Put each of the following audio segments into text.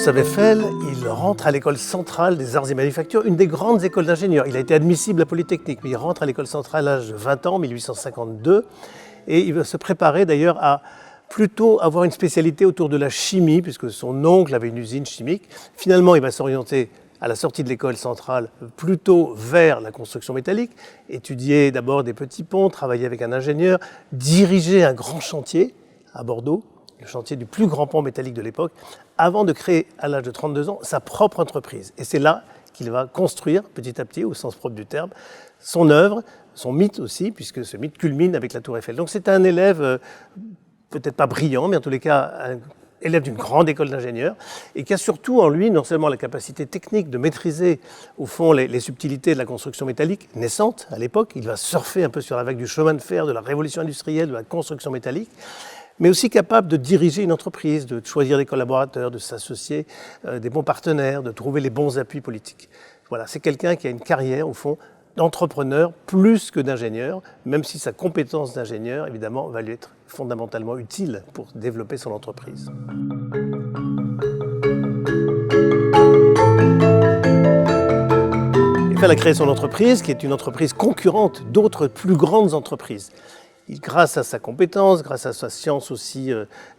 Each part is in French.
Gustave Eiffel, il rentre à l'école centrale des arts et manufactures, une des grandes écoles d'ingénieurs. Il a été admissible à Polytechnique, mais il rentre à l'école centrale à l'âge de 20 ans, 1852, et il va se préparer d'ailleurs à plutôt avoir une spécialité autour de la chimie, puisque son oncle avait une usine chimique. Finalement, il va s'orienter à la sortie de l'école centrale plutôt vers la construction métallique, étudier d'abord des petits ponts, travailler avec un ingénieur, diriger un grand chantier à Bordeaux, le chantier du plus grand pont métallique de l'époque, avant de créer à l'âge de 32 ans sa propre entreprise. Et c'est là qu'il va construire petit à petit, au sens propre du terme, son œuvre, son mythe aussi, puisque ce mythe culmine avec la Tour Eiffel. Donc c'est un élève, peut-être pas brillant, mais en tous les cas un élève d'une grande école d'ingénieurs, et qui a surtout en lui non seulement la capacité technique de maîtriser au fond les subtilités de la construction métallique naissante à l'époque. Il va surfer un peu sur la vague du chemin de fer, de la révolution industrielle, de la construction métallique, mais aussi capable de diriger une entreprise, de choisir des collaborateurs, de s'associer des bons partenaires, de trouver les bons appuis politiques. Voilà, c'est quelqu'un qui a une carrière, au fond, d'entrepreneur plus que d'ingénieur, même si sa compétence d'ingénieur, évidemment, va lui être fondamentalement utile pour développer son entreprise. Eiffel a créé son entreprise, qui est une entreprise concurrente d'autres plus grandes entreprises. Grâce à sa compétence, grâce à sa science aussi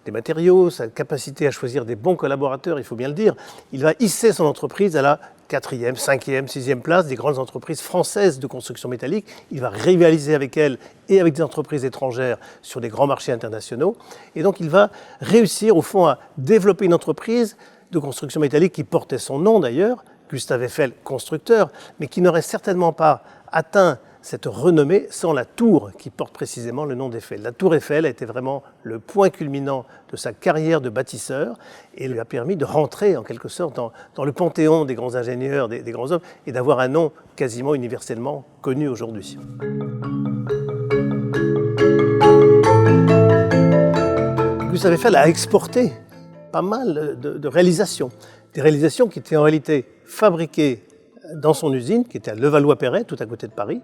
des matériaux, sa capacité à choisir des bons collaborateurs, il faut bien le dire, il va hisser son entreprise à la 4e, 5e, 6e place des grandes entreprises françaises de construction métallique. Il va rivaliser avec elles et avec des entreprises étrangères sur des grands marchés internationaux. Et donc il va réussir au fond à développer une entreprise de construction métallique qui portait son nom d'ailleurs, Gustave Eiffel, constructeur, mais qui n'aurait certainement pas atteint cette renommée sans la tour qui porte précisément le nom d'Eiffel. La tour Eiffel a été vraiment le point culminant de sa carrière de bâtisseur et lui a permis de rentrer en quelque sorte dans le panthéon des grands ingénieurs, des grands hommes, et d'avoir un nom quasiment universellement connu aujourd'hui. Gustave Eiffel a exporté pas mal de réalisations, des réalisations qui étaient en réalité fabriquées dans son usine, qui était à Levallois-Perret, tout à côté de Paris,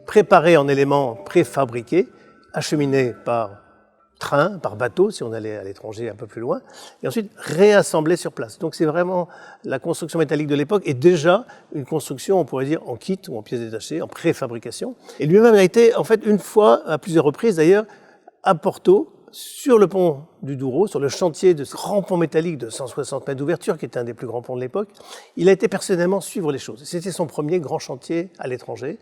préparées en éléments préfabriqués, acheminées par train, par bateau, si on allait à l'étranger un peu plus loin, et ensuite réassemblées sur place. Donc c'est vraiment la construction métallique de l'époque, et déjà une construction, on pourrait dire, en kit ou en pièces détachées, en préfabrication. Et lui-même a été, en fait, une fois, à plusieurs reprises d'ailleurs, à Porto, sur le pont du Douro, sur le chantier de ce grand pont métallique de 160 mètres d'ouverture, qui était un des plus grands ponts de l'époque. Il a été personnellement suivre les choses. C'était son premier grand chantier à l'étranger.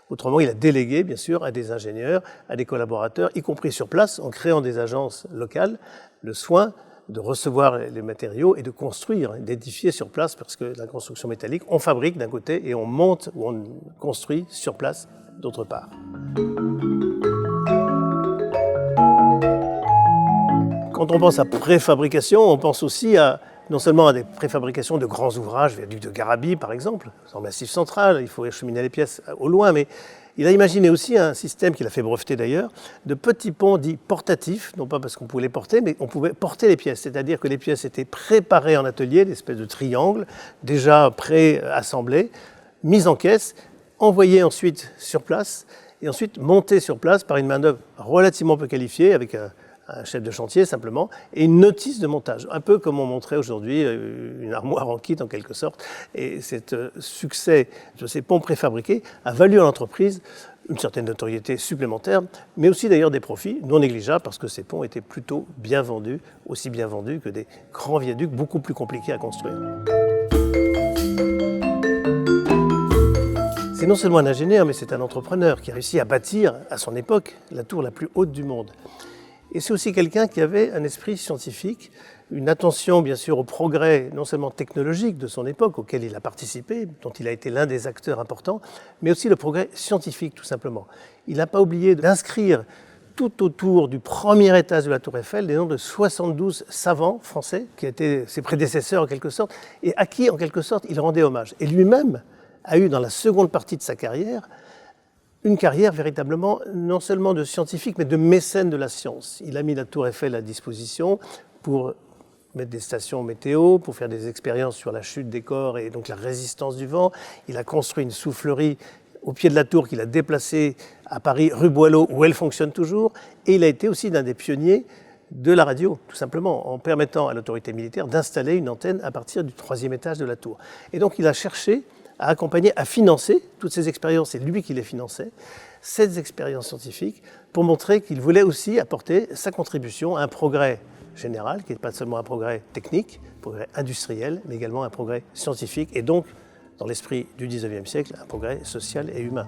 Autrement, il a délégué, bien sûr, à des ingénieurs, à des collaborateurs, y compris sur place, en créant des agences locales, le soin de recevoir les matériaux et de construire, d'édifier sur place, parce que la construction métallique, on fabrique d'un côté et on monte ou on construit sur place d'autre part. Quand on pense à préfabrication, on pense aussi non seulement à des préfabrications de grands ouvrages, viaduc de Garabit par exemple, dans le Massif central, il faut acheminer les pièces au loin, mais il a imaginé aussi un système qu'il a fait breveter d'ailleurs, de petits ponts dits portatifs, non pas parce qu'on pouvait les porter, mais on pouvait porter les pièces, c'est-à-dire que les pièces étaient préparées en atelier, des espèces de triangles, déjà pré-assemblés, mises en caisse, envoyées ensuite sur place, et ensuite montées sur place par une main-d'œuvre relativement peu qualifiée, avec un chef de chantier simplement, et une notice de montage, un peu comme on montrait aujourd'hui une armoire en kit en quelque sorte. Et cet succès de ces ponts préfabriqués a valu à l'entreprise une certaine notoriété supplémentaire, mais aussi d'ailleurs des profits non négligeables, parce que ces ponts étaient plutôt bien vendus, aussi bien vendus que des grands viaducs beaucoup plus compliqués à construire. C'est non seulement un ingénieur, mais c'est un entrepreneur qui a réussi à bâtir, à son époque, la tour la plus haute du monde. Et c'est aussi quelqu'un qui avait un esprit scientifique, une attention bien sûr au progrès non seulement technologique de son époque, auquel il a participé, dont il a été l'un des acteurs importants, mais aussi le progrès scientifique tout simplement. Il n'a pas oublié d'inscrire tout autour du premier étage de la Tour Eiffel des noms de 72 savants français, qui étaient ses prédécesseurs en quelque sorte, et à qui en quelque sorte il rendait hommage. Et lui-même a eu dans la seconde partie de sa carrière une carrière véritablement non seulement de scientifique, mais de mécène de la science. Il a mis la Tour Eiffel à disposition pour mettre des stations météo, pour faire des expériences sur la chute des corps et donc la résistance du vent. Il a construit une soufflerie au pied de la tour qu'il a déplacée à Paris, rue Boileau, où elle fonctionne toujours. Et il a été aussi l'un des pionniers de la radio, tout simplement, en permettant à l'autorité militaire d'installer une antenne à partir du 3e étage de la tour. Et donc il a cherché à accompagner, à financer toutes ces expériences, c'est lui qui les finançait, ces expériences scientifiques, pour montrer qu'il voulait aussi apporter sa contribution à un progrès général, qui n'est pas seulement un progrès technique, un progrès industriel, mais également un progrès scientifique, et donc, dans l'esprit du 19e siècle, un progrès social et humain.